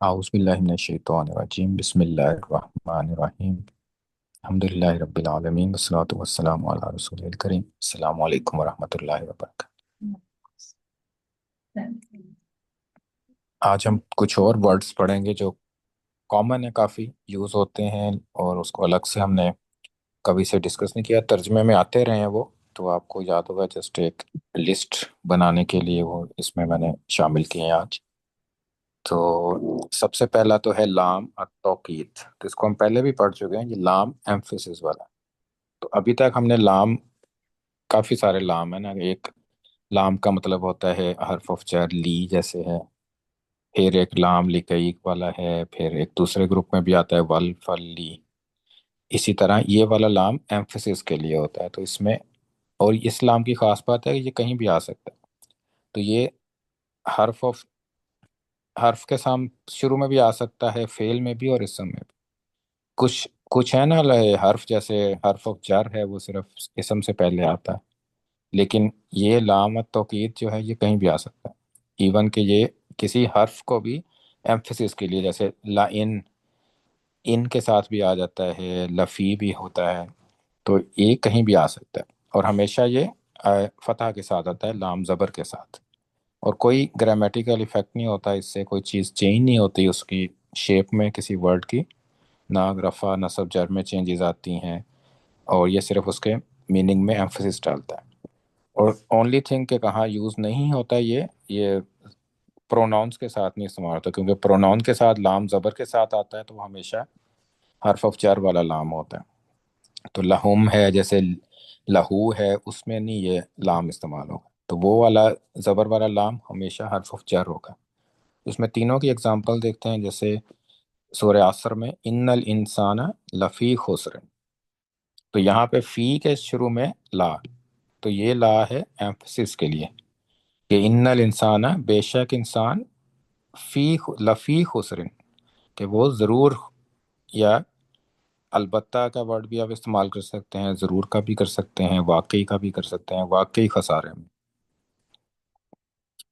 اعوذ باللہ من الشیطان الرجیم بسم اللہ الرحمن الرحیم الحمد للہ رب العالمین والصلاۃ والسلام علی رسول الکریم السلام علیکم ورحمۃ اللہ وبرکاتہ۔ آج ہم کچھ اور ورڈز پڑھیں گے جو کامن ہے، کافی یوز ہوتے ہیں، اور اس کو الگ سے ہم نے کبھی سے ڈسکس نہیں کیا، ترجمے میں آتے رہے ہیں وہ، تو آپ کو یاد ہوگا، جسٹ ایک لسٹ بنانے کے لیے وہ اس میں نے شامل کیے ہیں آج۔ تو سب سے پہلا تو ہے لام التوکید، تو اس کو ہم پہلے بھی پڑھ چکے ہیں، یہ لام ایمفیسس والا۔ تو ابھی تک ہم نے لام، کافی سارے لام ہیں نا، ایک لام کا مطلب ہوتا ہے حرف آف جر، لی جیسے ہے، پھر ایک لام لکیک والا ہے، پھر ایک دوسرے گروپ میں بھی آتا ہے ول فل لی، اسی طرح یہ والا لام ایمفیسس کے لیے ہوتا ہے۔ تو اس میں، اور اس لام کی خاص بات ہے کہ یہ کہیں بھی آ سکتا ہے، تو یہ حرف آف، حرف کے سام شروع میں بھی آ سکتا ہے، فعل میں بھی اور اسم میں بھی۔ کچھ کچھ ہے نا حرف، جیسے حرف آف جر ہے وہ صرف اسم سے پہلے آتا ہے، لیکن یہ لام توکید جو ہے یہ کہیں بھی آ سکتا ہے، ایون کہ یہ کسی حرف کو بھی ایمفیسس کے لیے، جیسے لا ان کے ساتھ بھی آ جاتا ہے، لفی بھی ہوتا ہے، تو یہ کہیں بھی آ سکتا ہے، اور ہمیشہ یہ فتح کے ساتھ آتا ہے، لام زبر کے ساتھ، اور کوئی گرامیٹیکل ایفیکٹ نہیں ہوتا اس سے، کوئی چیز چینج نہیں ہوتی اس کی شیپ میں کسی ورڈ کی، نہ رفع نصب جر میں چینجز آتی ہیں، اور یہ صرف اس کے میننگ میں ایمفسس ڈالتا ہے۔ اور اونلی تھنگ کہ کہاں یوز نہیں ہوتا یہ پروناؤنس کے ساتھ نہیں استعمال ہوتا، کیونکہ پروناؤن کے ساتھ لام زبر کے ساتھ آتا ہے تو وہ ہمیشہ حرف آف جر والا لام ہوتا ہے۔ تو لہم ہے، جیسے لہو ہے، اس میں نہیں یہ لام استعمال ہوگا، تو وہ والا زبر والا لام ہمیشہ حرف آف جر ہوگا۔ اس میں تینوں کی اگزامپل دیکھتے ہیں، جیسے سورہ عصر میں ان الانسان لفی خسر، تو یہاں پہ فی کے شروع میں لا، تو یہ لا ہے ایمفسس کے لیے کہ ان الانسان، بے شک انسان، فی لفی خسر، کہ وہ ضرور، یا البتہ کا ورڈ بھی آپ استعمال کر سکتے ہیں، ضرور کا بھی کر سکتے ہیں، واقعی کا بھی کر سکتے ہیں، واقعی خسارے میں۔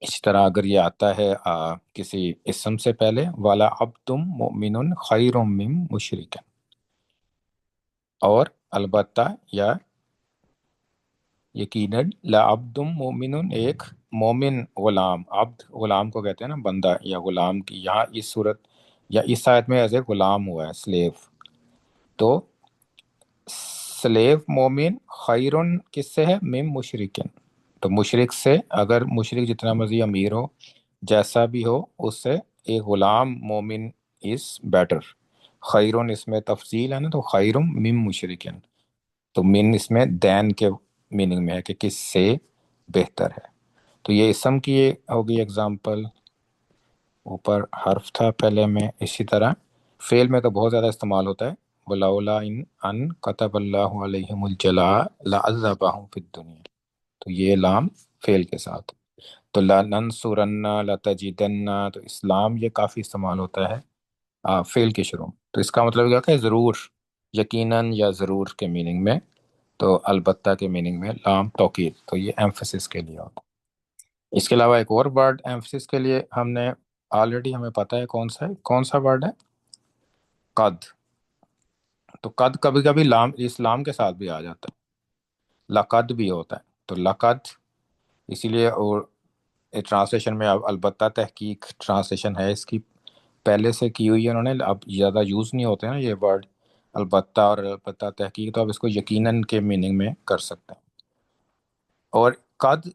اسی طرح اگر یہ آتا ہے کسی اسم سے پہلے، والا اب تم مومن خیر من مشرک، اور البتہ یا یقیناً لعبد مومن، ایک مومن غلام، عبد غلام کو کہتے ہیں نا، بندہ یا غلام کی، یہاں اس صورت یا اس آیت میں ایز اے غلام ہوا ہے، سلیو، تو سلیو مومن خیرن کس سے ہے، من مشرکن، تو مشرک سے، اگر مشرک جتنا مرضی امیر ہو، جیسا بھی ہو، اس سے ایک غلام مومن از بیٹر۔ خیرن اس میں تفصیل ہے نا، تو خیرم من مشرکن، تو من اس میں دین کے میننگ میں ہے کہ کس سے بہتر ہے۔ تو یہ اسم کی ہوگی ایگزامپل، اوپر حرف تھا پہلے میں۔ اسی طرح فعل میں تو بہت زیادہ استعمال ہوتا ہے، ولولا ان كتب اللہ علیہم الجلاء لعذبہم فی الدنیا، تو یہ لام فعل کے ساتھ۔ تو لننصرن، لتجدن، تو اسلام یہ کافی استعمال ہوتا ہے فعل کے شروع میں، تو اس کا مطلب کیا کہ ضرور، یقیناً یا ضرور کے میننگ میں، تو البتہ کے میننگ میں لام توکید، تو یہ ایمفسس کے لیے ہوتا ہے۔ اس کے علاوہ ایک اور ورڈ ایمفسس کے لیے ہم نے آلریڈی، ہمیں پتہ ہے کون سا ہے، کون سا ورڈ ہے، قد۔ تو قد کبھی کبھی لام، اس لام کے ساتھ بھی آ جاتا ہے، لقد بھی ہوتا ہے، تو لقد، اسی لیے، اور ٹرانسلیشن میں اب البتہ تحقیق ٹرانسلیشن ہے اس کی، پہلے سے کی ہوئی ہے انہوں نے، اب زیادہ یوز نہیں ہوتے نا یہ ورڈ البتہ اور البتہ تحقیق، تو اب اس کو یقیناً کے میننگ میں کر سکتے ہیں۔ اور قد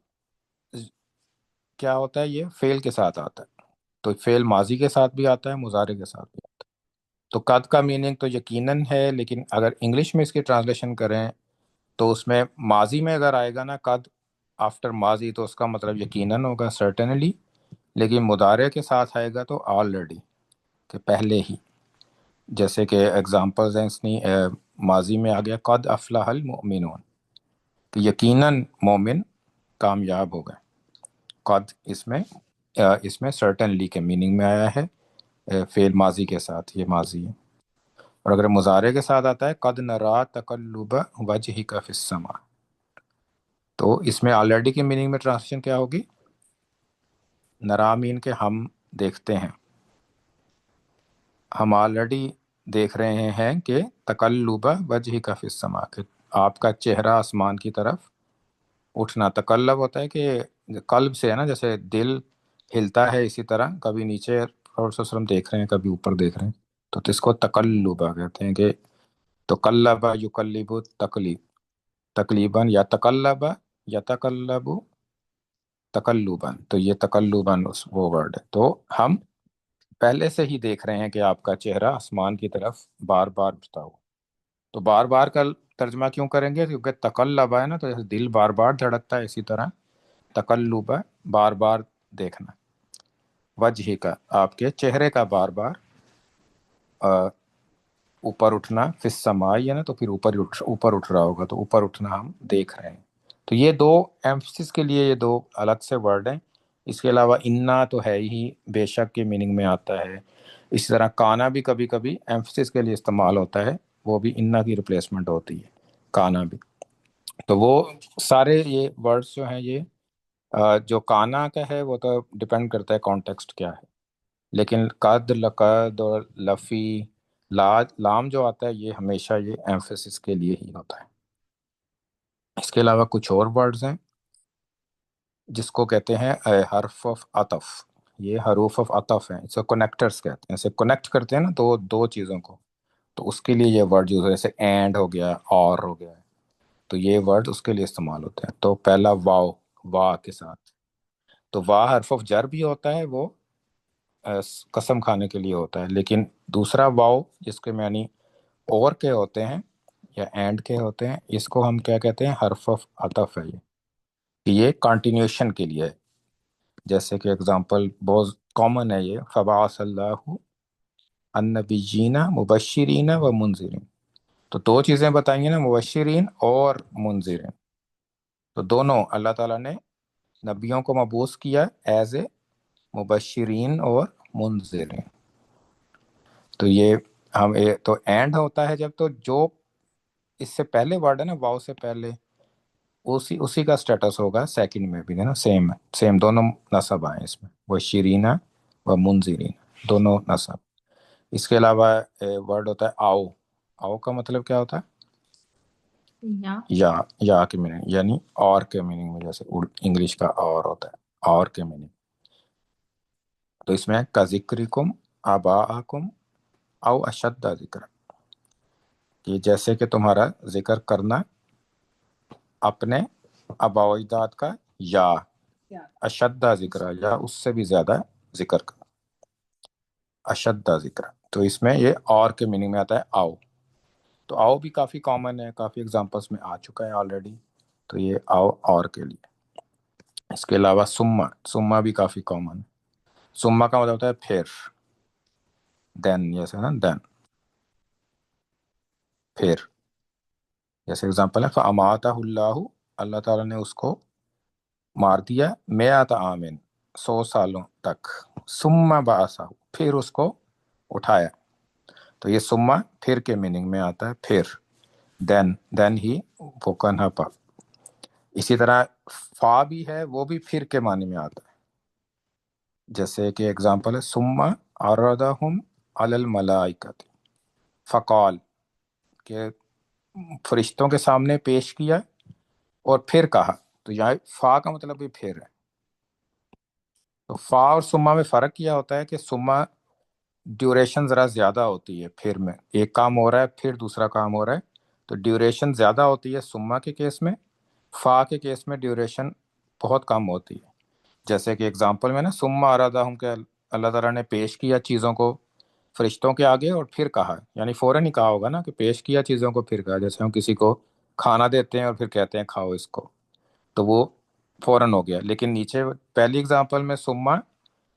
کیا ہوتا ہے، یہ فعل کے ساتھ آتا ہے، تو فعل ماضی کے ساتھ بھی آتا ہے، مضارع کے ساتھ بھی آتا ہے، تو قد کا میننگ تو یقیناً ہے، لیکن اگر انگلش میں اس کی ٹرانسلیشن کریں تو اس میں ماضی میں اگر آئے گا نا قد، آفٹر ماضی، تو اس کا مطلب یقیناً ہوگا، سرٹنلی، لیکن مضارع کے ساتھ آئے گا تو آلریڈی، کہ پہلے ہی، جیسے کہ ایگزامپلز ہیں اس نے، ماضی میں آ گیا قد افلح المؤمنون، کہ یقیناً مومن کامیاب ہو گئے، قد اس میں سرٹنلی کے میننگ میں آیا ہے، فعل ماضی کے ساتھ، یہ ماضی ہے۔ اور اگر مضارع کے ساتھ آتا ہے قد نرا تقلب وجہک فی السماء، تو اس میں آلریڈی کے میننگ میں ٹرانسلیشن کیا ہوگی، نرامین کے ہم دیکھتے ہیں، ہم آلریڈی دیکھ رہے ہیں کہ تقلب وجہ کا فی السماء، کہ آپ کا چہرہ آسمان کی طرف اٹھنا. تقلب ہوتا ہے کہ قلب سے ہے نا، جیسے دل ہلتا ہے اسی طرح کبھی نیچے اور وسلم دیکھ رہے ہیں کبھی اوپر دیکھ رہے ہیں، تو اس کو تقلبہ کہتے ہیں. کہ تقلبہ یقلب تقلیب، تقلیباً یا تقلبہ یا تقلب تقلباً، تو یہ تقلباً وہ ورڈ ہے. تو ہم پہلے سے ہی دیکھ رہے ہیں کہ آپ کا چہرہ آسمان کی طرف بار بار اٹھتا ہو. تو بار بار کا ترجمہ کیوں کریں گے؟ کیونکہ تقلب ہے نا، تو جیسے دل بار بار دھڑکتا ہے اسی طرح تقلب ہے بار بار دیکھنا. وجہ کا، آپ کے چہرے کا بار بار اوپر اٹھنا، فی السماء ہے نا، تو پھر اوپر اٹھ رہا ہوگا، تو اوپر اٹھنا ہم دیکھ رہے ہیں. تو یہ دو ایمفسس کے لیے یہ دو الگ سے ورڈ ہیں. اس کے علاوہ انا تو ہے ہی، بے شک کے میننگ میں آتا ہے. اسی طرح کانا بھی کبھی کبھی ایمفسس کے لیے استعمال ہوتا ہے، وہ بھی انا کی ریپلیسمنٹ ہوتی ہے کانا بھی. تو وہ سارے یہ ورڈز جو ہیں یہ جو کانا کا ہے وہ تو ڈپینڈ کرتا ہے کانٹیکسٹ کیا ہے. لیکن قد، لقد اور لفی، لام جو آتا ہے یہ ہمیشہ یہ ایمفسس کے لیے ہی ہوتا ہے. اس کے علاوہ کچھ اور ورڈز ہیں جس کو کہتے ہیں حرف آف عطف. یہ حروف آف عطف ہیں، اسے کنیکٹرز کہتے ہیں. اسے کنیکٹ کرتے ہیں نا دو چیزوں کو، تو اس کے لیے یہ ورڈ یوز ہے. جیسے اینڈ ہو گیا، اور ہو گیا، تو یہ ورڈ اس کے لیے استعمال ہوتے ہیں. تو پہلا واو، وا کے ساتھ، تو وا حرف آف جر بھی ہوتا ہے، وہ قسم کھانے کے لیے ہوتا ہے. لیکن دوسرا واو جس کے معنی اور کے ہوتے ہیں یا اینڈ کے ہوتے ہیں، اس کو ہم کیا کہتے ہیں؟ حرف آف عطف ہے. یہ کنٹینیوشن کے لیے ہے. جیسے کہ اگزامپل بہت کامن ہے یہ، فبعث اللہ النبیین مبشرین و منذرین. تو دو چیزیں بتائیں گے نا، مبشرین اور منذرین. تو دونوں اللہ تعالیٰ نے نبیوں کو مبعوث کیا ایز اے مبشرین اور منذرین. تو یہ ہم تو اینڈ ہوتا ہے جب، تو جو اس سے پہلے ورڈ ہے نا واو سے پہلے، اسی کا سٹیٹس ہوگا سیکنڈ میں بھی ہے نا، سیم دونوں نصب آئیں اس میں، وہ شیرینہ و منذرین دونوں نصب. اس کے علاوہ ورڈ ہوتا ہے آؤ. آؤ کا مطلب کیا ہوتا ہے؟ یا کے میننگ، یعنی اور کے میننگ میں، جیسے انگلش کا اور ہوتا ہے، اور کے میننگ. تو اس میں کا ذکرکم آباءکم او اشد ذکر، کہ جیسے کہ تمہارا ذکر کرنا اپنے آباء و اجداد کا، یا اشد ذکر، یا اس سے بھی زیادہ ذکر کرنا، اشد ذکر. تو اس میں یہ اور کے میننگ میں آتا ہے آؤ. تو آؤ بھی کافی کامن ہے، کافی ایگزامپلس میں آ چکا ہے آلریڈی. تو یہ آؤ اور کے لیے. اس کے علاوہ سما بھی کافی کامن ہے. سما کا مطلب ہوتا ہے پھر، دین، جیسے نا دین، پھر. جیسے ایگزامپل ہے فَأَمَاتَهُ اللَّهُ، اللہ تعالیٰ نے اس کو مار دیا، مئات عامن، 100 سالوں تک، ثم بعثہ، پھر اس کو اٹھایا. تو یہ سما پھر کے میننگ میں آتا ہے، پھر، دین ہی ووکن اپ. اسی طرح فا بھی ہے، وہ بھی پھر کے معنی میں آتا ہے. جیسے کہ ایگزامپل ہے ثم عرضہم علی الملائکۃ فقال، کہ فرشتوں کے سامنے پیش کیا اور پھر کہا. تو یہاں فا کا مطلب بھی پھر ہے. تو فا اور سما میں فرق کیا ہوتا ہے کہ سما ڈیوریشن ذرا زیادہ ہوتی ہے، پھر میں ایک کام ہو رہا ہے پھر دوسرا کام ہو رہا ہے، تو ڈیوریشن زیادہ ہوتی ہے سما کے کیس میں. فا کے کیس میں ڈیوریشن بہت کم ہوتی ہے. جیسے کہ ایگزامپل میں نا ثم عرضہم، کہ اللہ تعالیٰ نے پیش کیا چیزوں کو فرشتوں کے آگے اور پھر کہا، یعنی فوراً ہی کہا ہوگا نا، کہ پیش کیا چیزوں کو پھر کہا. جیسے ہم کسی کو کھانا دیتے ہیں اور پھر کہتے ہیں کھاؤ اس کو، تو وہ فوراً ہو گیا. لیکن نیچے پہلی اگزامپل میں سما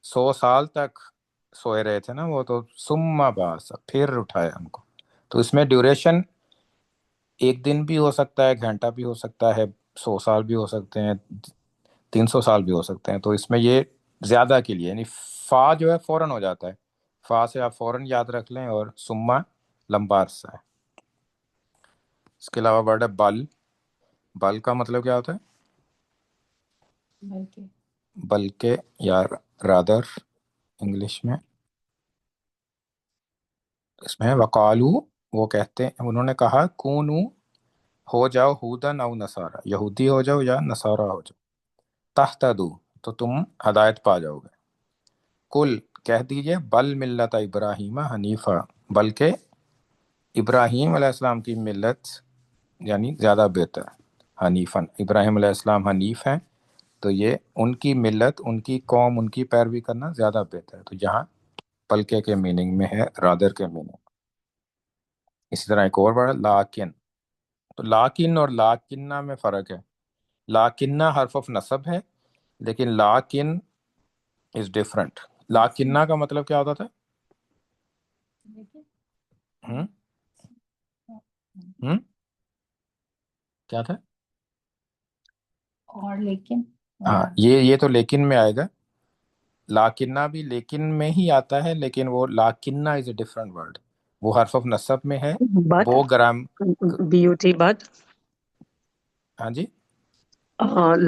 100 سال تک سوئے رہے تھے نا وہ، تو ثم بعث، پھر اٹھایا ہم کو. تو اس میں ڈیوریشن ایک دن بھی ہو سکتا ہے، گھنٹہ بھی ہو سکتا ہے، 100 سال بھی ہو سکتے ہیں، 300 سال بھی ہو سکتے ہیں. تو اس میں یہ زیادہ کے لیے، یعنی فا جو ہے فوراً ہو جاتا ہے، فا سے آپ فوراً یاد رکھ لیں، اور سما لمبا عرصہ ہے. اس کے علاوہ ورڈ ہے بل. بل کا مطلب کیا ہوتا ہے؟ بلکہ، یا رادر انگلش میں. اس میں وقالو، وہ کہتے ہیں، انہوں نے کہا کونو، ہو جاؤ ہودن او نصارا، یہودی ہو جاؤ یا نصارا ہو جاؤ، تہتدو، تو تم ہدایت پا جاؤ گے، کل، کہہ دیجئے، بل ملت ابراہیم حنیفہ، بلکہ ابراہیم علیہ السلام کی ملت یعنی زیادہ بہتر ہے، حنیفن، ابراہیم علیہ السلام حنیف ہیں، تو یہ ان کی ملت، ان کی قوم، ان کی پیروی کرنا زیادہ بہتر ہے، تو یہاں بلکہ کے میننگ میں ہے، رادر کے میننگ۔ اسی طرح ایک اور ورڈ لاکن، تو لاکن اور لاکنہ میں فرق ہے، لاکنہ حرف آف نصب ہے، لیکن لاکن از ڈفرنٹ۔ لاکنہ کا مطلب کیا ہوتا تھا؟ ہم؟ ہم؟ کیا تھا؟ اور لیکن، ہاں، یہ تو لیکن میں آئے گا، لاکنہ بھی لیکن میں ہی آتا ہے، لیکن وہ لاکنہ از اے ڈفرنٹ ورڈ، وہ حرف آف نصب میں ہے، but وہ گرام، but ہاں جی،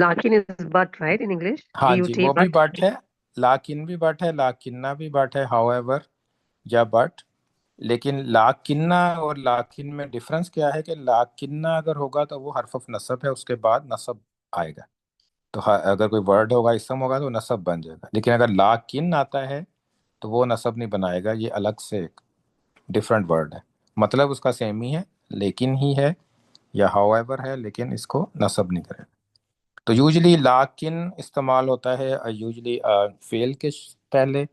lakin is but, right, in English? ہاں جی، وہ بھی but. بٹ ہے، لاکن بھی بٹ ہے، لاکنہ بھی بٹ ہے، ہاؤ ایور یا بٹ، لیکن لاکنہ اور لاکن میں ڈفرنس کیا ہے کہ لاکنہ اگر ہوگا تو وہ حرف آف نصب ہے، اس کے بعد نصب آئے گا، تو اگر کوئی ورڈ ہوگا، اسم ہوگا تو نصب بن جائے گا، لیکن اگر لاکن آتا ہے تو وہ نصب نہیں بنائے گا، یہ الگ سے ایک ڈفرنٹ ورڈ ہے، مطلب اس کا سیم ہی ہے، لیکن ہی ہے یا ہاؤ ایور ہے، لیکن اس کو نصب نہیں کرے گا۔ تو یوجلی لاکن استعمال ہوتا ہے یوجلی فعل کے پہلے،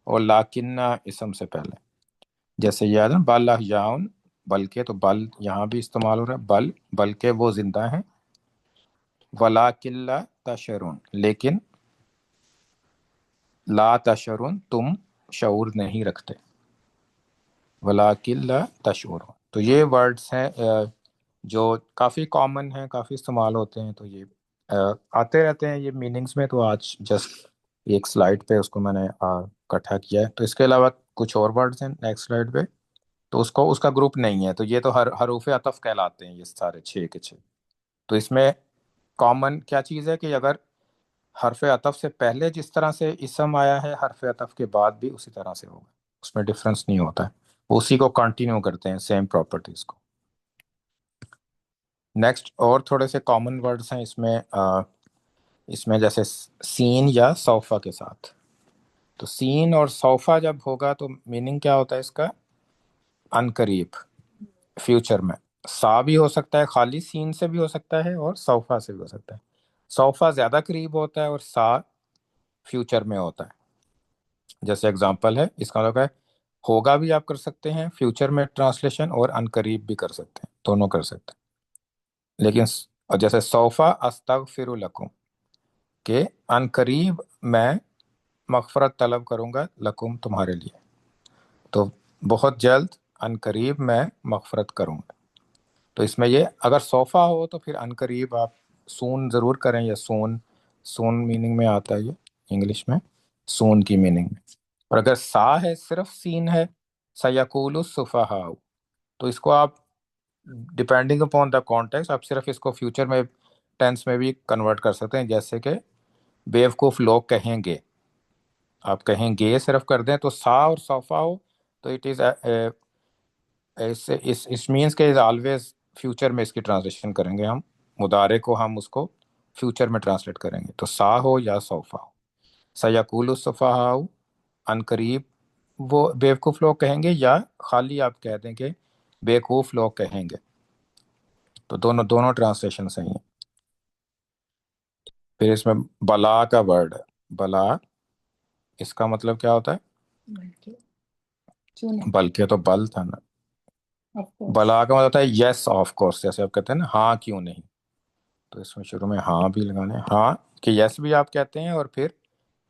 اور لاکنہ اسم سے پہلے، جیسے یاد ہے بل احیاؤن، بلکہ، تو بل یہاں بھی استعمال ہو رہا ہے، بل، بلکہ وہ زندہ ہیں، ولاکن لا تشعرون، لیکن لا تشعرون، تم شعور نہیں رکھتے، ولاکن لا تشعرون، تو یہ ورڈز ہیں جو کافی کامن ہیں، کافی استعمال ہوتے ہیں، تو یہ آتے رہتے ہیں یہ میننگز میں، تو آج جسٹ ایک سلائڈ پہ اس کو میں نے اکٹھا کیا ہے، تو اس کے علاوہ کچھ اور ورڈز ہیں نیکسٹ سلائڈ پہ، تو اس کا گروپ نہیں ہے، تو یہ تو حروف عطف کہلاتے ہیں یہ سارے 6 کے 6، تو اس میں کامن کیا چیز ہے کہ اگر حرف عطف سے پہلے جس طرح سے اسم آیا ہے، حرف عطف کے بعد بھی اسی طرح سے ہوگا، اس میں ڈفرنس نہیں ہوتا ہے، وہ اسی کو کنٹینیو کرتے ہیں، سیم پراپرٹیز کو۔ نیکسٹ اور تھوڑے سے کامن ورڈز ہیں اس میں جیسے سین یا صوفہ کے ساتھ، تو سین اور صوفہ جب ہوگا تو میننگ کیا ہوتا ہے اس کا؟ ان قریب، فیوچر میں، سا بھی ہو سکتا ہے، خالی سین سے بھی ہو سکتا ہے، اور صوفہ سے بھی ہو سکتا ہے، صوفہ زیادہ قریب ہوتا ہے اور سا فیوچر میں ہوتا ہے، جیسے اگزامپل ہے اس کا مطلب ہے ہوگا بھی آپ کر سکتے ہیں فیوچر میں ٹرانسلیشن، اور ان قریب بھی کر سکتے ہیں، دونوں کر سکتے ہیں، لیکن اور جیسے صوفہ استغفر لکم، کہ ان قریب میں مغفرت طلب کروں گا، لکم تمہارے لیے، تو بہت جلد، ان قریب میں مغفرت کروں گا، تو اس میں یہ اگر صوفہ ہو تو پھر ان قریب آپ سون ضرور کریں، یا سون، سون میننگ میں آتا ہے یہ انگلش میں، سون کی میننگ میں، اور اگر سا ہے، صرف سین ہے، سیقول السفہاء، تو اس کو آپ ڈپینڈنگ اپون دا کانٹیکس آپ صرف اس کو فیوچر میں ٹینس میں بھی کنورٹ کر سکتے ہیں، جیسے کہ بیوقوف لوگ کہیں گے، آپ کہیں گے صرف کر دیں تو سا اور صوفہ ہو تو اٹ از اس مینس کہ از آلویز فیوچر میں اس کی ٹرانسلیشن کریں گے ہم، مضارع کو ہم اس کو فیوچر میں ٹرانسلیٹ کریں گے، تو سا ہو یا صوفہ ہو، سیقول السفہاء، ان قریب وہ بیوقوف لوگ کہیں گے، یا خالی آپ کہہ دیں کہ بیوقوف لوگ کہیں گے، تو دونوں ٹرانسلیشن صحیح ہیں۔ پھر اس میں بلا کا ورڈ ہے، بلا، اس کا مطلب کیا ہوتا ہے؟ بلکہ تو بل تھا نا، بلا کا مطلب ہوتا ہے یس آف کورس، جیسے آپ کہتے ہیں نا ہاں کیوں نہیں، تو اس میں شروع میں ہاں بھی لگانے، ہاں کہ یس بھی آپ کہتے ہیں، اور پھر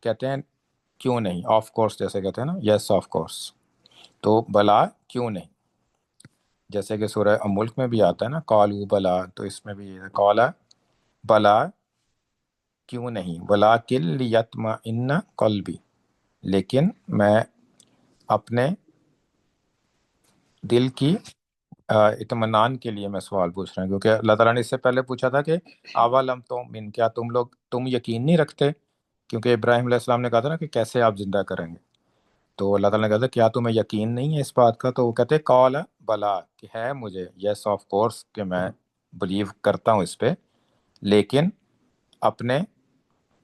کہتے ہیں کیوں نہیں، آف کورس جیسے کہتے ہیں نا، یس آف کورس، تو بلا کیوں نہیں، جیسے کہ سورہ ملک میں بھی آتا ہے نا قالوا بلا، تو اس میں بھی یہ قالا بلا کیوں نہیں، ولاکن لیطمئن قلبی، لیکن میں اپنے دل کی اطمینان کے لیے میں سوال پوچھ رہا ہوں، کیونکہ اللہ تعالیٰ نے اس سے پہلے پوچھا تھا کہ اولم تؤمن، کیا تم یقین نہیں رکھتے، کیونکہ ابراہیم علیہ السلام نے کہا تھا نا کہ کیسے آپ زندہ کریں گے، تو اللہ تعالیٰ نے کہا تھا کیا تمہیں یقین نہیں ہے اس بات کا؟ تو وہ کہتے قال بلا، کہ ہے مجھے، یس آف کورس کہ میں بلیو کرتا ہوں اس پہ، لیکن اپنے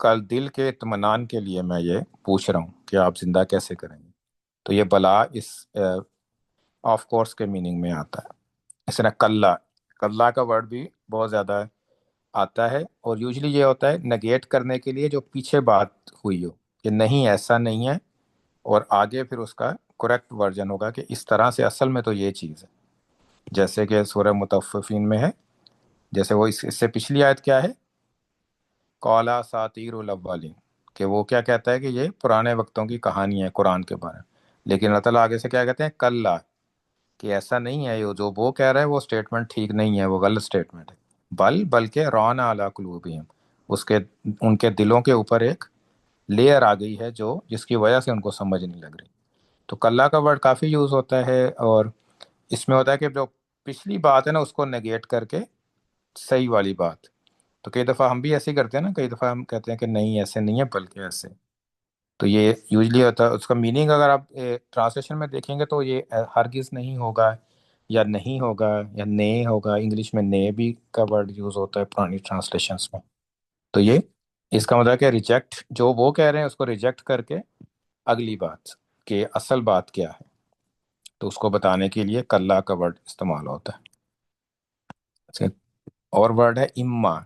کل دل کے اطمینان کے لیے میں یہ پوچھ رہا ہوں کہ آپ زندہ کیسے کریں گے۔ تو یہ بلا اس آف کورس کے میننگ میں آتا ہے۔ اس طرح کلّا، کلّا کا ورڈ بھی بہت زیادہ آتا ہے، اور یوزلی یہ ہوتا ہے نگیٹ کرنے کے لیے جو پیچھے بات ہوئی ہو کہ نہیں ایسا نہیں ہے، اور آگے پھر اس کا کریکٹ ورژن ہوگا کہ اس طرح سے اصل میں تو یہ چیز ہے، جیسے کہ سورہ مطففین میں ہے، جیسے وہ اس سے پچھلی آیت کیا ہے، قالا ساطیر الاولین، کہ وہ کیا کہتا ہے کہ یہ پرانے وقتوں کی کہانی ہے قرآن کے بارے میں، لیکن اللہ تعالیٰ آگے سے کیا کہتے ہیں کلا، کہ ایسا نہیں ہے، یہ جو وہ کہہ رہا ہے وہ اسٹیٹمنٹ ٹھیک نہیں ہے، وہ غلط اسٹیٹمنٹ ہے، بلکہ ران علی قلوبہم، اس کے ان کے دلوں کے اوپر ایک لیئر آ گئی ہے جو جس کی وجہ سے ان کو سمجھ نہیں لگ رہی۔ تو کلا کا ورڈ کافی یوز ہوتا ہے، اور اس میں ہوتا ہے کہ جو پچھلی بات ہے نا اس کو نگیٹ کر کے صحیح والی بات۔ تو کئی دفعہ ہم بھی ایسے ہی کرتے ہیں نا، کئی دفعہ ہم کہتے ہیں کہ نہیں ایسے نہیں ہے بلکہ ایسے۔ تو یہ یوزلی ہوتا ہے، اس کا میننگ اگر آپ ٹرانسلیشن میں دیکھیں گے تو یہ ہرگز نہیں ہوگا، یا نہیں ہوگا، یا نے ہوگا، انگلش میں نے بھی کا ورڈ یوز ہوتا ہے پرانی ٹرانسلیشنس میں۔ تو یہ اس کا مطلب ہے کہ ریجیکٹ، جو وہ کہہ رہے ہیں اس کو ریجیکٹ کر کے اگلی بات کہ اصل بات کیا ہے، تو اس کو بتانے کے لیے کلّا کا ورڈ استعمال ہوتا ہے۔ اچھا، اور ورڈ ہے اما،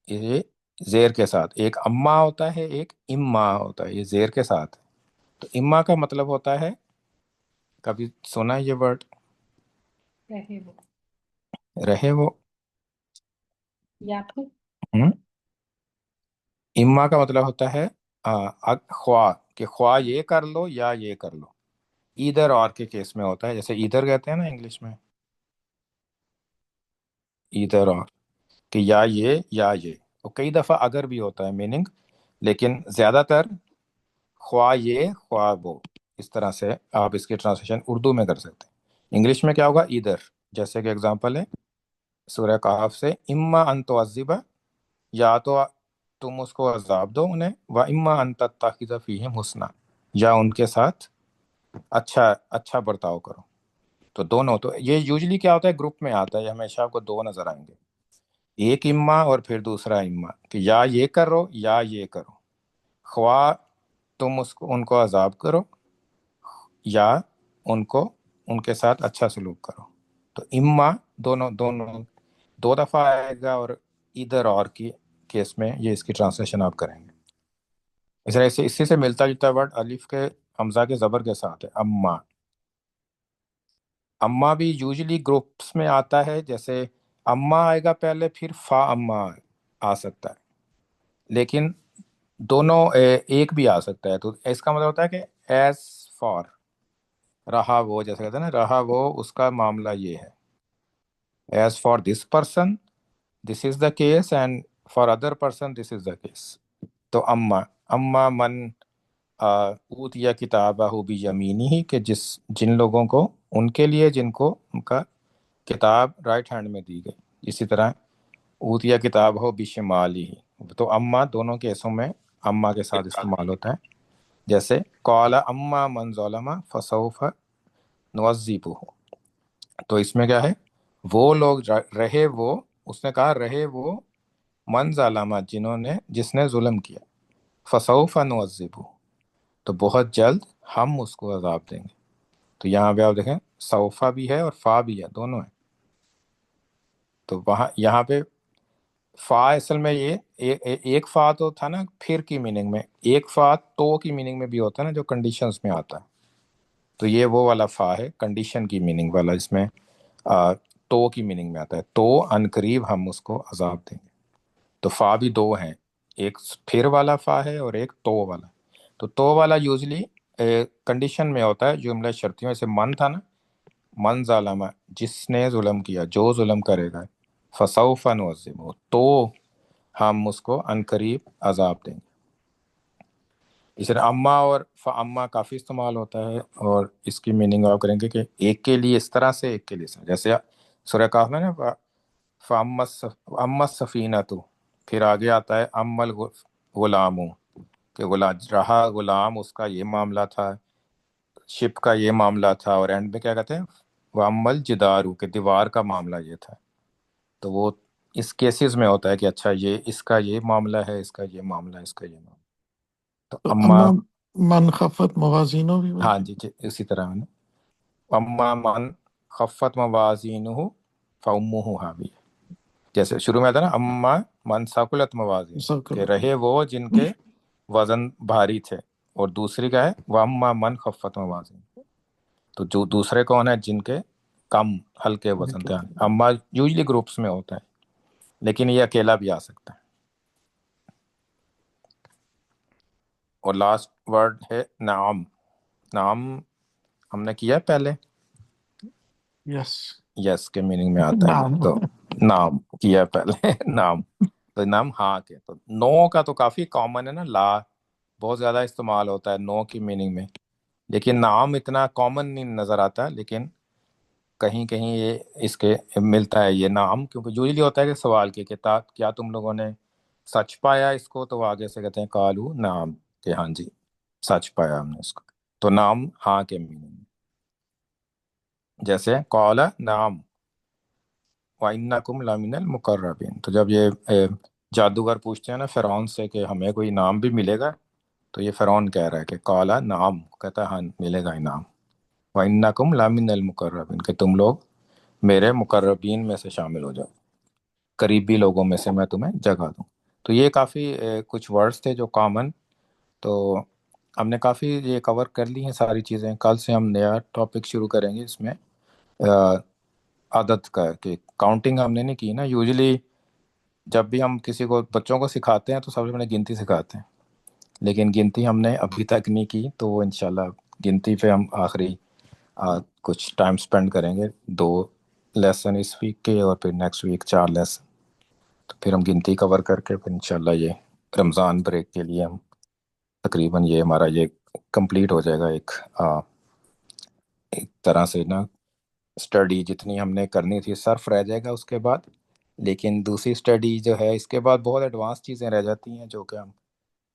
یہ زیر کے ساتھ، ایک اما ہوتا ہے ایک اما ہوتا ہے، یہ زیر کے ساتھ ہے۔ تو اما کا مطلب ہوتا ہے، کبھی سنا ہے یہ ورڈ؟ رہے وہ، رہے وہ، یا پھر ہم؟ اما کا مطلب ہوتا ہے خواہ، کہ خواہ یہ کر لو یا یہ کر لو، ادھر اور کے کیس میں ہوتا ہے، جیسے ادھر کہتے ہیں نا انگلش میں، ادھر اور، کہ یا یہ یا یہ، اور کئی دفعہ اگر بھی ہوتا ہے میننگ، لیکن زیادہ تر خواہ یہ خواہ وہ، اس طرح سے آپ اس کی ٹرانسلیشن اردو میں کر سکتے ہیں۔ انگلش میں کیا ہوگا، ادھر، جیسے کہ اگزامپل ہے سورہ کہف سے، اما ان تعذبہ، یا تو تم اس کو عذاب دو انہیں، و اما ان تتخذ فیہم حسنا، یا ان کے ساتھ اچھا اچھا برتاؤ کرو۔ تو دونوں، تو یہ یوزلی کیا ہوتا ہے گروپ میں آتا ہے، یہ ہمیشہ آپ کو دو نظر آئیں گے، ایک اما اور پھر دوسرا اما، کہ یا یہ کرو یا یہ کرو، خواہ تم اس کو ان کو عذاب کرو یا ان کو ان کے ساتھ اچھا سلوک کرو۔ تو اما دونوں دونوں دو دفعہ آئے گا، اور ادھر اور کی کیس میں یہ اس کی ٹرانسلیشن آپ کریں گے۔ اس طرح سے اسی سے ملتا جلتا ورڈ الف کے حمزہ کے زبر کے ساتھ ہے اما۔ اما بھی یوزلی گروپس میں آتا ہے، جیسے اما آئے گا پہلے پھر فا اما آ سکتا ہے، لیکن دونوں ایک بھی آ سکتا ہے۔ تو اس کا مطلب ہوتا ہے کہ ایز فار، رہا وہ، جیسے کہتے ہیں نا رہا وہ، اس کا معاملہ یہ ہے، as for this person this is the case, and for other person this is the case. تو اما من اوتیا کتابہ بیمینہ، کہ جن لوگوں کو، ان کے لیے جن کو ان کا کتاب رائٹ ہینڈ میں دی گئی، اسی طرح اوتیا کتاب ہو بشمالی، تو اما دونوں کیسوں میں اما کے ساتھ استعمال ہوتا ہے، جیسے قال اما من ظلم فسوف نعذبہ، تو اس میں کیا ہے، وہ لوگ رہے وہ، اس نے کہا رہے وہ، من ظلم جس نے ظلم کیا، فسوف نعذبہ، تو بہت جلد ہم اس کو عذاب دیں گے۔ تو یہاں پہ آپ دیکھیں سوفا بھی ہے اور فا بھی ہے، دونوں ہیں۔ تو وہاں یہاں پہ فا اصل میں یہ ایک فا تو تھا نا پھر کی میننگ میں، ایک فا تو کی میننگ میں بھی ہوتا ہے نا جو کنڈیشنز میں آتا ہے، تو یہ وہ والا فا ہے کنڈیشن کی میننگ والا، اس میں تو کی میننگ میں آتا ہے، تو ان قریب ہم اس کو عذاب دیں گے۔ تو فا بھی دو ہیں، ایک پھر والا فا ہے اور ایک تو والا۔ تو والا یوزلی کنڈیشن میں ہوتا ہے، جملہ شرطیوں سے من تھا نا، من ظالم، جس نے ظلم کیا، جو ظلم کرے گا، فسوف نعذبہ، تو ہم اس کو عنقریب عذاب دیں گے۔ اس طرح اما اور فاما کافی استعمال ہوتا ہے، اور اس کی میننگ آپ کریں گے کہ ایک کے لیے اس طرح سے، ایک کے لیے اس طرح، جیسے سورہ کہف میں نا فاما السفینہ، تو پھر آگے آتا ہے اما الغلام، کہ رہا غلام، اس کا یہ معاملہ تھا، شپ کا یہ معاملہ تھا، اور اینڈ میں کیا کہتے ہیں، وامل جدارو، کہ دیوار کا معاملہ یہ تھا. تو وہ اس کیسز میں ہوتا ہے کہ اچھا یہ اس کا یہ معاملہ ہے، اس کا یہ معاملہ ہے، اس کا یہ معاملہ. تو تو اما، اما من خفت موازینو بھی ہاں بولتے جی جی اسی طرح ہے نا. اما من خفت موازینہ فامہ ہاویہ، جیسے شروع میں تھا نا اما من ثقلت ہیں موازین، سب کہ کو. رہے وہ جن کے وزن بھاری تھے. اور دوسری کا ہے واما من خفت موازین، تو جو دوسرے کون ہیں جن کے کم ہلکے وزن تھے. اما یوزلی گروپس میں ہوتا ہے، لیکن یہ اکیلا بھی آ سکتا ہے. اور لاسٹ ورڈ ہے نعم. نعم ہم نے کیا ہے پہلے، یس یس کے میننگ میں آتا ہے. نام. تو نام کیا ہے پہلے نام. تو نام ہاں کے، تو نو کا تو کافی کامن ہے نا، لا بہت زیادہ استعمال ہوتا ہے نو کی میننگ میں، لیکن نام اتنا کامن نہیں نظر آتا. لیکن کہیں کہیں یہ اس کے ملتا ہے یہ نام، کیونکہ یوزلی ہوتا ہے کہ سوال کے کہ کیا تم لوگوں نے سچ پایا اس کو، تو وہ آگے سے کہتے ہیں کالو نام، کہ ہاں جی سچ پایا ہم نے اس کو. تو نام ہاں کے میننگ، جیسے قال نام وَإِنَّكُمْ لَمِنَ الْمُقَرَّبِينَ. تو جب یہ جادوگر پوچھتے ہیں نا فرعون سے کہ ہمیں کوئی انعام بھی ملے گا، تو یہ فرعون کہہ رہا ہے کہ قال نعم، کہتا ہے ہاں ملے گا انعام. وَإِنَّكُمْ لَمِنَ الْمُقَرَّبِينَ، کہ تم لوگ میرے مقربین میں سے شامل ہو جاؤ، قریبی لوگوں میں سے میں تمہیں جگہ دوں. تو یہ کافی کچھ ورڈز تھے جو کامن. تو ہم نے کافی یہ کور کر لی ہیں ساری چیزیں. کل سے ہم نیا ٹاپک شروع کریں گے اس میں عدد کا، کہ کاؤنٹنگ ہم نے نہیں کی نا. یوزلی جب بھی ہم کسی کو بچوں کو سکھاتے ہیں تو سب سے پہلے گنتی سکھاتے ہیں، لیکن گنتی ہم نے ابھی تک نہیں کی. تو وہ انشاءاللہ گنتی پہ ہم آخری کچھ ٹائم سپینڈ کریں گے، 2 لیسن اس ویک کے، اور پھر نیکسٹ ویک 4 لیسن. تو پھر ہم گنتی کور کر کے پھر انشاءاللہ یہ رمضان بریک کے لیے ہم تقریباً یہ ہمارا یہ کمپلیٹ ہو جائے گا. ایک طرح سے نا اسٹڈی جتنی ہم نے کرنی تھی صرف رہ جائے گا اس کے بعد. لیکن دوسری اسٹڈی جو ہے اس کے بعد بہت ایڈوانس چیزیں رہ جاتی ہیں جو کہ ہم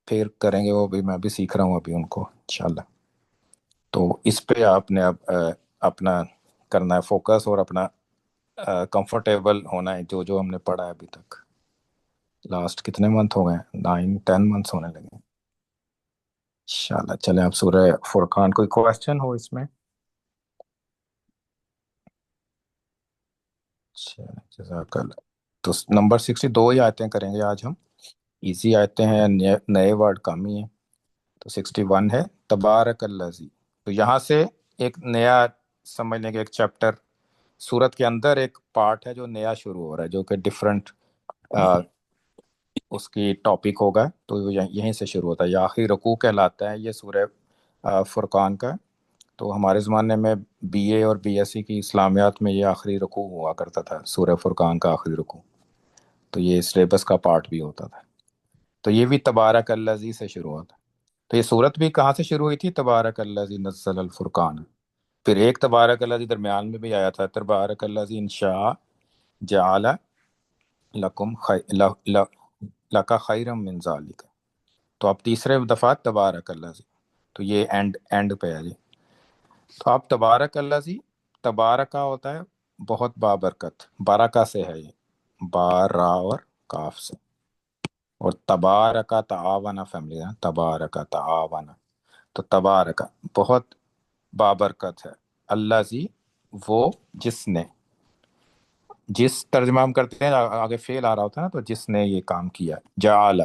پھر کریں گے. وہ بھی میں بھی سیکھ رہا ہوں ابھی ان کو انشاءاللہ. تو اس پہ آپ نے اب اپنا کرنا ہے فوکس، اور اپنا کمفرٹیبل ہونا ہے جو جو ہم نے پڑھا ہے ابھی تک. لاسٹ کتنے منتھ ہو گئے؟ 9-10 منتھس ہونے لگے انشاءاللہ. چلیں اب سورہ فرقان، کوئی کویسچن ہو اس میں؟ جزاک اللہ. تو نمبر 62 ہی آیتیں کریں گے آج ہم، ایزی آیتیں ہیں، نئے ورڈ کم ہی ہیں. تو 61 ہے تبارک الذی. تو یہاں سے ایک نیا سمجھ لیں کہ ایک چیپٹر سورت کے اندر ایک پارٹ ہے جو نیا شروع ہو رہا ہے، جو کہ ڈفرینٹ اس کی ٹاپک ہوگا. تو یہیں سے شروع ہوتا ہے، یہ آخری رکوع کہلاتا ہے یہ سورہ فرقان کا. تو ہمارے زمانے میں بی اے اور بی ایس سی کی اسلامیات میں یہ آخری رکوع ہوا کرتا تھا، سورہ فرقان کا آخری رکوع. تو یہ سلیبس کا پارٹ بھی ہوتا تھا. تو یہ بھی تبارک الذی سے شروع ہوتا. تو یہ صورت بھی کہاں سے شروع ہوئی تھی؟ تبارک الذی نزل الفرقان. پھر ایک تبارک الذی درمیان میں بھی آیا تھا، تبارک الذی انشاء جعل لکم لک خیرا من ذالک. تو اب تیسرے دفعہ تبارک الذی، تو یہ اینڈ پہ ہے جی. تو اب تبارک الذی، تبارکہ ہوتا ہے بہت بابرکت، بارکہ سے ہے یہ، بارا اور کاف سے. اور تبارکہ تعاون فیملی ہے، تبارکہ تعاون. تو تبارکہ بہت بابرکت ہے، الذی وہ جس نے، جس ترجمہ ہم کرتے ہیں آگے فعل آ رہا ہوتا ہے نا، تو جس نے یہ کام کیا. جعل،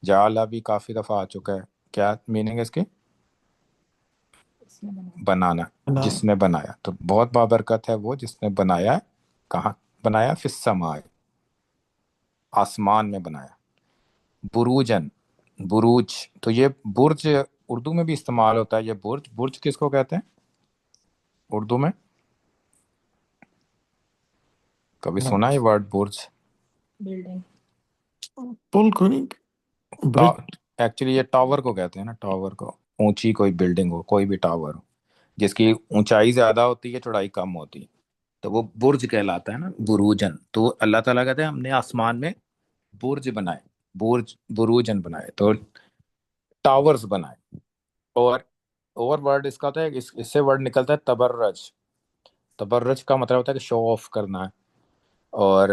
جعل بھی کافی دفعہ آ چکا ہے. کیا میننگ ہے اس کے؟ بنانا، جس نے بنایا. تو بہت بابرکت ہے وہ جس نے بنایا. کہاں بنایا؟ فی السماء، آسمان میں بنایا. بروجن، بروج، تو یہ برج اردو میں بھی استعمال ہوتا ہے. یہ برج، برج کس کو کہتے ہیں اردو میں؟ کبھی سنا ہے ورڈ برج؟ پل کو نہیں، برج. ایکچولی یہ ٹاور کو کہتے ہیں نا، ٹاور کو. اونچی کوئی بلڈنگ ہو، کوئی بھی ٹاور ہو جس کی اونچائی زیادہ ہوتی ہے چوڑائی کم ہوتی ہے، تو وہ برج کہلاتا ہے نا، بروجن. تو اللہ تعالیٰ کہتے ہیں ہم نے آسمان میں برج بنائے، برج بروجن بنائے. تو ٹاورز بنائے. اور ورڈ اس کا ہوتا ہے، اس سے ورڈ نکلتا ہے تبرج. تبرج کا مطلب ہوتا ہے کہ شو آف کرنا ہے، اور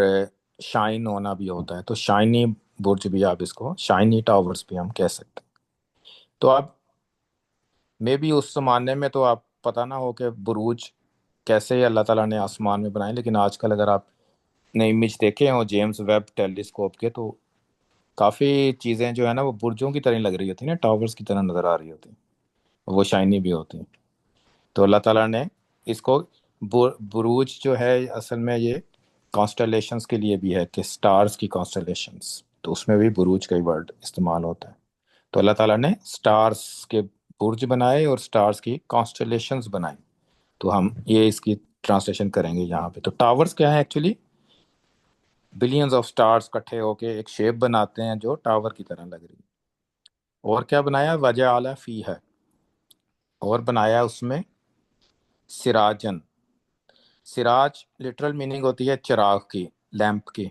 شائن ہونا بھی ہوتا ہے. تو شائنی برج بھی، آپ اس کو شائنی ٹاورز بھی ہم کہہ سکتے ہیں. تو آپ میں بھی اس زمانے میں تو آپ پتہ نہ ہو کہ بروج کیسے اللہ تعالیٰ نے آسمان میں بنائے، لیکن آج کل اگر آپ نے امیج دیکھے ہوں جیمز ویب ٹیلیسکوپ کے، تو کافی چیزیں جو ہے نا وہ برجوں کی طرح لگ رہی ہوتی ہیں نا، ٹاورز کی طرح نظر آ رہی ہوتی ہیں، وہ شائنی بھی ہوتی ہیں. تو اللہ تعالیٰ نے اس کو بروج جو ہے اصل میں یہ کانسٹلیشنز کے لیے بھی ہے، کہ سٹارز کی کانسٹلیشنز، تو اس میں بھی بروج کا ہی ورڈ استعمال ہوتا ہے. تو اللہ تعالیٰ نے سٹارز کے برج بنائے اور سٹارز کی کانسٹلیشنز بنائی. تو ہم یہ اس کی ٹرانسلیشن کریں گے یہاں پہ. تو ٹاورز کیا ہے ایکچولی؟ بلینز آف سٹارز کٹھے ہو کے ایک شیپ بناتے ہیں جو ٹاور کی طرح لگ رہی ہے. اور کیا بنایا؟ وجعل فیہا، اور بنایا اس میں سراجن. سراج لٹرل میننگ ہوتی ہے چراغ کی، لیمپ کی.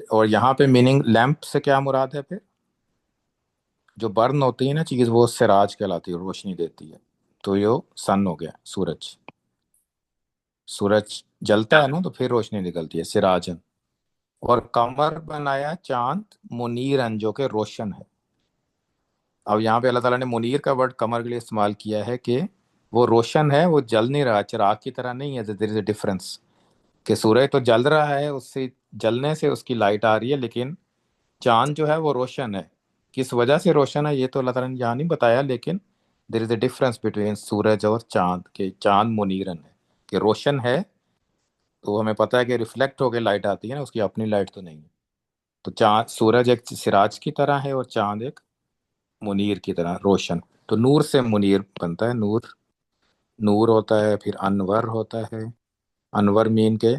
اور یہاں پہ میننگ لیمپ سے کیا مراد ہے پھر؟ جو برن ہوتی ہے نا چیز، وہ سراج کہلاتی ہے، روشنی دیتی ہے. تو یہ سن ہو گیا، سورج. سورج جلتا ہے نا تو پھر روشنی نکلتی ہے، سراجن. اور قمر بنایا چاند، منیرن جو کہ روشن ہے. اب یہاں پہ اللہ تعالیٰ نے منیر کا ورڈ قمر کے لیے استعمال کیا ہے کہ وہ روشن ہے، وہ جل نہیں رہا، چراغ کی طرح نہیں ہے. دیر از اے ڈفرنس کہ سورج تو جل رہا ہے، اس سے جلنے سے اس کی لائٹ آ رہی ہے، لیکن چاند جو ہے وہ روشن ہے. کس وجہ سے روشن ہے یہ تو اللہ تعالیٰ نے یہاں نہیں بتایا، لیکن دیر از اے ڈفرنس بٹوین سورج اور چاند، کہ چاند منیرن ہے کہ روشن ہے. تو ہمیں پتہ ہے کہ ریفلیکٹ ہو کے لائٹ آتی ہے نا، اس کی اپنی لائٹ تو نہیں ہے. تو چاند، سورج ایک سراج کی طرح ہے، اور چاند ایک منیر کی طرح روشن. تو نور سے منیر بنتا ہے. نور، نور ہوتا ہے، پھر انور ہوتا ہے. انور مین کے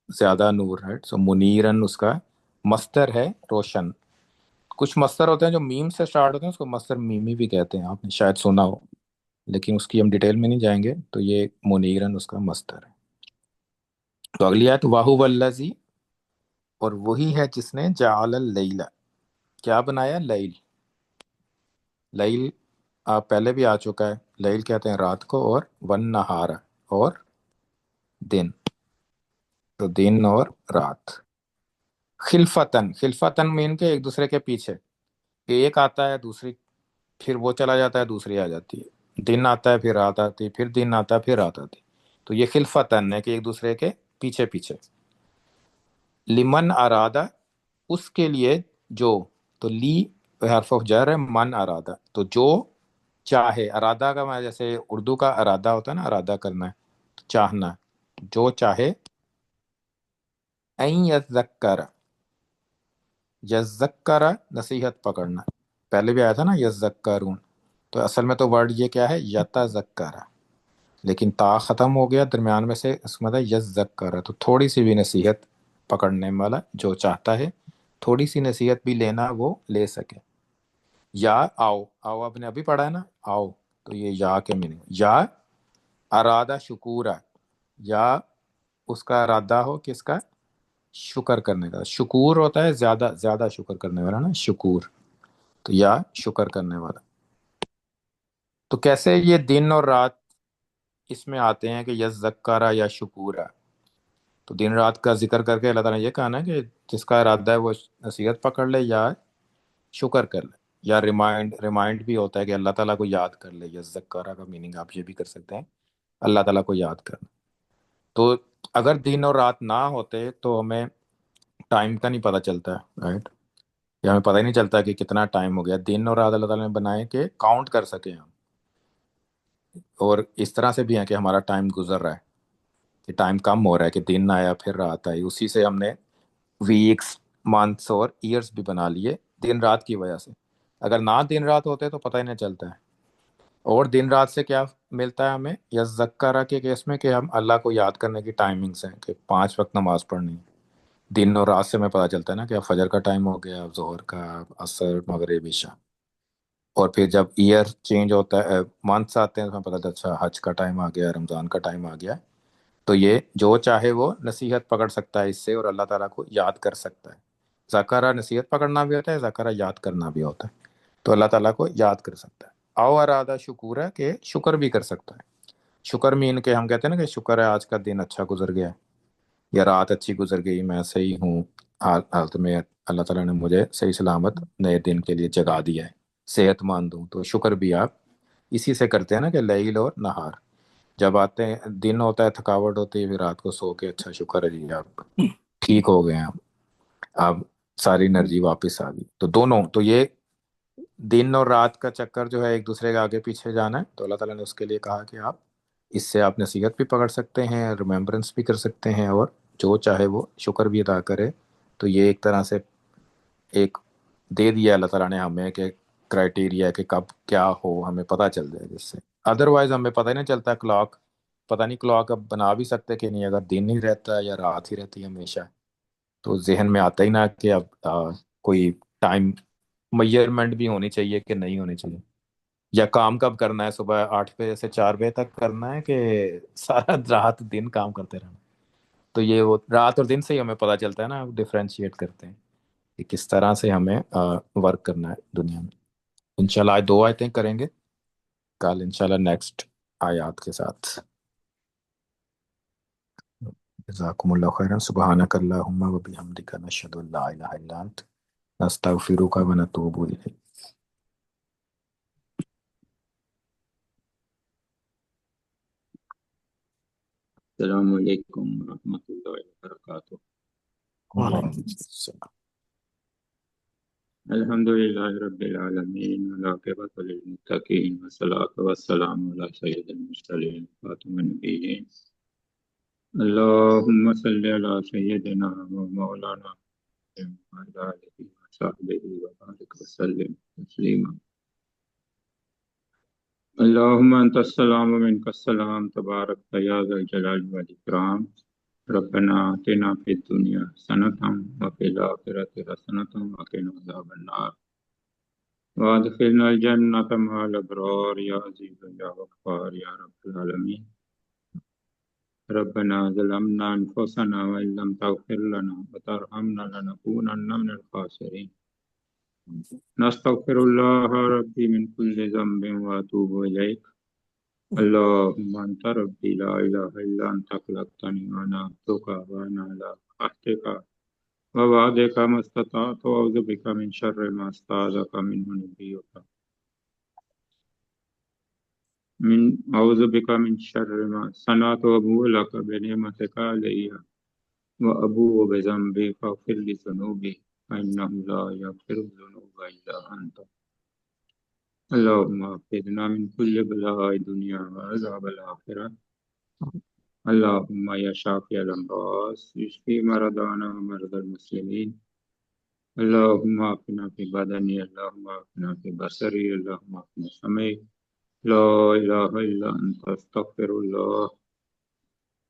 زیادہ نور ہے. سو منیرن اس کا مصدر ہے، روشن. کچھ مصدر ہوتے ہیں جو میم سے سٹارٹ ہوتے ہیں، اس کو مصدر میمی بھی کہتے ہیں، آپ نے شاید سنا ہو، لیکن اس کی ہم ڈیٹیل میں نہیں جائیں گے. تو یہ منیرن اس کا مصدر ہے. تو اگلی آیت، وَهُوَ الَّذِي، اور وہی ہے جس نے جعل اللیل، کیا بنایا؟ لیل. لیل آپ پہلے بھی آ چکا ہے. لیل کہتے ہیں رات کو، اور والنہار، اور دن. تو دن اور رات. خلفتن، خلفتن مین کے ایک دوسرے کے پیچھے، کہ ایک آتا ہے دوسری، پھر وہ چلا جاتا ہے، دوسری آ جاتی ہے. دن آتا ہے، پھر رات آتی ہے، پھر دن آتا ہے، پھر رات آتی ہے. تو یہ خلفتن ہے کہ ایک دوسرے کے پیچھے پیچھے. لمن ارادہ، اس کے لیے جو. تو لی حرف آف جر ہے، من ارادہ تو جو چاہے. ارادہ کا میں جیسے اردو کا ارادہ ہوتا ہے نا، ارادہ کرنا ہے، چاہنا. جو چاہے. این یذکر، یذکر نصیحت پکڑنا. پہلے بھی آیا تھا نا یذکرون. تو اصل میں تو ورڈ یہ کیا ہے؟ یتذکر، لیکن تا ختم ہو گیا درمیان میں سے، اس میں تھا یذکر. تو تھوڑی سی بھی نصیحت پکڑنے والا جو چاہتا ہے تھوڑی سی نصیحت بھی لینا، وہ لے سکے. یا آؤ، آؤ آپ نے ابھی پڑھا ہے نا، آؤ. تو یہ یا کے میننگ، یا ارادہ شکورا، یا اس کا ارادہ ہو کس کا؟ شکر کرنے کا. شکور ہوتا ہے زیادہ زیادہ شکر کرنے والا نا، شکور. تو یا شکر کرنے والا. تو کیسے یہ دن اور رات اس میں آتے ہیں کہ یذکرہ یا شکورہ؟ تو دن رات کا ذکر کر کے اللہ تعالیٰ نے یہ کہا نا کہ جس کا ارادہ ہے وہ نصیحت پکڑ لے یا شکر کر لے، یا ریمائنڈ بھی ہوتا ہے کہ اللہ تعالیٰ کو یاد کر لے. یذکرہ کا میننگ آپ یہ بھی کر سکتے ہیں، اللہ تعالیٰ کو یاد کرنا. تو اگر دن اور رات نہ ہوتے تو ہمیں ٹائم کا نہیں پتہ چلتا ہے، رائٹ؟ یا ہمیں پتہ ہی نہیں چلتا کہ کتنا ٹائم ہو گیا. دن اور رات اللہ تعالیٰ نے بنائے کہ کاؤنٹ کر سکیں ہم، اور اس طرح سے بھی ہیں کہ ہمارا ٹائم گزر رہا ہے، کہ ٹائم کم ہو رہا ہے، کہ دن آیا پھر رات آئی. اسی سے ہم نے ویکس، منتھس اور ایئرس بھی بنا لیے دن رات کی وجہ سے. اگر نہ دن رات ہوتے تو پتہ ہی نہیں چلتا ہے. اور دن رات سے کیا ملتا ہے ہمیں؟ یذکرہ کے کیس میں کہ ہم اللہ کو یاد کرنے کی ٹائمنگس ہیں، کہ 5 وقت نماز پڑھنی ہے. دن اور رات سے ہمیں پتہ چلتا ہے نا کہ اب فجر کا ٹائم ہو گیا، اب ظہر کا، عصر، مغرب، عشاء. اور پھر جب ایئر چینج ہوتا ہے، منتھس آتے ہیں، تو ہمیں پتہ چلتا ہے اچھا حج کا ٹائم آ گیا، رمضان کا ٹائم آ گیا. تو یہ جو چاہے وہ نصیحت پکڑ سکتا ہے اس سے، اور اللہ تعالیٰ کو یاد کر سکتا ہے. ذکرہ نصیحت پکڑنا بھی ہوتا ہے، ذکرہ یاد کرنا بھی ہوتا ہے. تو اللہ تعالیٰ کو یاد کر سکتا ہے. او ارادہ شکور ہے کہ شکر بھی کر سکتا ہے. شکر مین کہ ہم کہتے ہیں نا کہ شکر ہے آج کا دن اچھا گزر گیا ہے، یا رات اچھی گزر گئی، میں صحیح ہوں، حالت میں اللہ تعالیٰ نے مجھے صحیح سلامت نئے دن کے لیے جگا دیا ہے، صحت مند ہوں. تو شکر بھی آپ اسی سے کرتے ہیں نا کہ لیل اور نہار. جب آتے ہیں دن ہوتا ہے تھکاوٹ ہوتی ہے، پھر رات کو سو کے اچھا شکر ہے جی آپ ٹھیک ہو گئے ہیں، آپ ساری انرجی واپس آ گئی. تو دونوں، تو یہ دن اور رات کا چکر جو ہے ایک دوسرے کے آگے پیچھے جانا ہے، تو اللہ تعالیٰ نے اس کے لیے کہا کہ آپ اس سے آپ نصیحت بھی پکڑ سکتے ہیں، ریممبرنس بھی کر سکتے ہیں، اور جو چاہے وہ شکر بھی ادا کرے. تو یہ ایک طرح سے ایک دے دیا اللہ تعالیٰ نے ہمیں کہ کرائٹیریا کہ کب کیا ہو ہمیں پتہ چل جائے، جس سے ادروائز ہمیں پتہ ہی نہیں چلتا. کلاک پتہ نہیں کلاک اب بنا بھی سکتے کہ نہیں، اگر دن ہی رہتا ہے یا رات ہی رہتی ہے ہمیشہ، تو ذہن میں آتا ہی نہ کہ اب کوئی ٹائم میئرمنٹ بھی ہونی چاہیے کہ نہیں ہونی چاہیے، یا کام کب کرنا ہے، صبح 8 بجے سے 4 بجے تک کرنا ہے کہ سارا رات دن کام کرتے رہنا. تو یہ وہ رات اور دن سے ہی ہمیں پتہ چلتا ہے نا، ڈفرینشیٹ کرتے ہیں کہ کس طرح سے ہمیں ورک کرنا ہے دنیا میں. انشاءاللہ آج 2 آیتیں کریں گے، کل انشاءاللہ نیکسٹ آیات کے ساتھ. جزاکم اللہ خیرا. سبحانک اللہم و بحمدک نشہد ان لا الہ الا انت نستغفرک و نتوب الیک. السلام علیکم ورحمۃ اللہ وبرکاتہ. وعلیکم السلام. الحمد للہ رب العالمین والعاقبۃ للمتقین والصلاۃ والسلام علی سید المرسلین خاتم النبیین. اللہم صلی علی سیدنا و مولانا وعلی آلہ وصحبہ وبارک وسلم تسلیما. اللہم انت السلام و منک السلام تبارک یا ذا الجلال والاکرام. ربنا آتنا فی الدنیا حسنۃ وفی الآخرۃ حسنۃ وقنا عذاب النار وادخلنا الجنۃ مع الابرار یا عزیز یا غفار یا رب العالمین. ربنا ظلمنا انفسنا وان لم تغفر لنا وترحمنا لنکونن من الخاسرین. نستغفر اللہ ربی من کل ذنب واتوب الیک. اللہم انت ربی لا الہ الا انت خلقتنی وانا عبدک وانا علی عہدک ووعدک ما استطعت واعوذ بک من شر ما استعاذک منہ نبیک اعوذ بک من شر ما صنعت وابوء لک بنعمتک علی وابوء بذنبی فاغفر لی ذنوبی فانہ لا یغفر الذنوب الا انت. اللہم احفظنا من کل بلاء دنیا وعذاب الآخرہ. اللہم یا شافی الامراض اشفی مرضانا ومرضى المسلمین. اللہم عافنا فی بدنی، اللہم عافنا فی بصری، اللہم عافنا سمعی. لا الہ الا انت استغفر اللہ.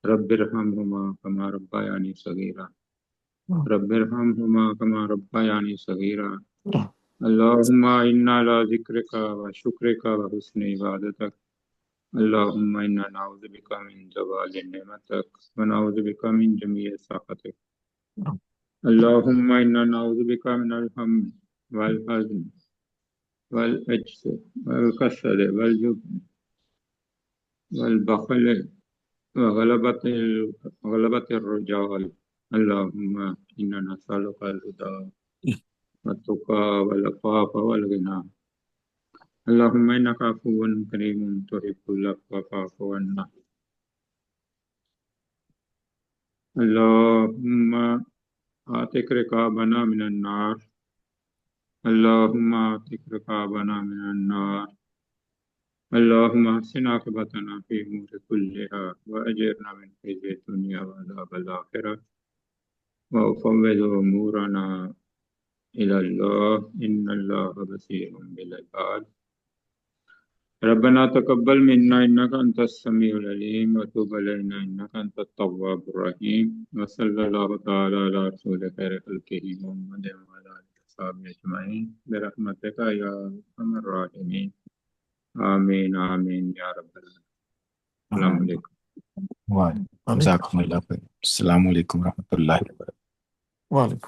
رب ارحمہما کما ربیانی صغیرا، رب ارحمہما کما ربیانی صغیرا. اللہم انا علی ذکرک و شکرک و حسن عبادتک. اللہم انا نعوذ بک من زوال نعمتک و نعوذ بک من جمیع سخطک. اللہم انا نعوذ بک من الہم والحزن والعجز والکسل والجبن والبخل وغلبۃ الرجال. اللہم انا نسألک الہدی والتقى والعفاف والغنى. اللہم انک عفو کریم تحب العفو فاعف عنا. اللہم اعتق رقابنا من النار. اللہم اعتق رقابنا من النار. اللہم احسن عاقبتنا فی امور کلها واجرنا من خزي الدنیا وعذاب الآخرہ. وافوض امورنا الى اللہ ان اللہ بصیر بالعباد. ربنا تقبل منا انک انت السمیع العلیم وتب علینا انک انت التواب الرحیم. وصلی اللہ تعالی علی رسول خیر خلقہ محمد وعلی آلہ وصحبہ اجمعین برحمتک یا ارحم الراحمین. آمین آمین یا رب العالمین. السلام علیکم. جزاکم اللہ خیر. السلام علیکم ورحمۃ اللہ وبرکاتہ. وعلیکم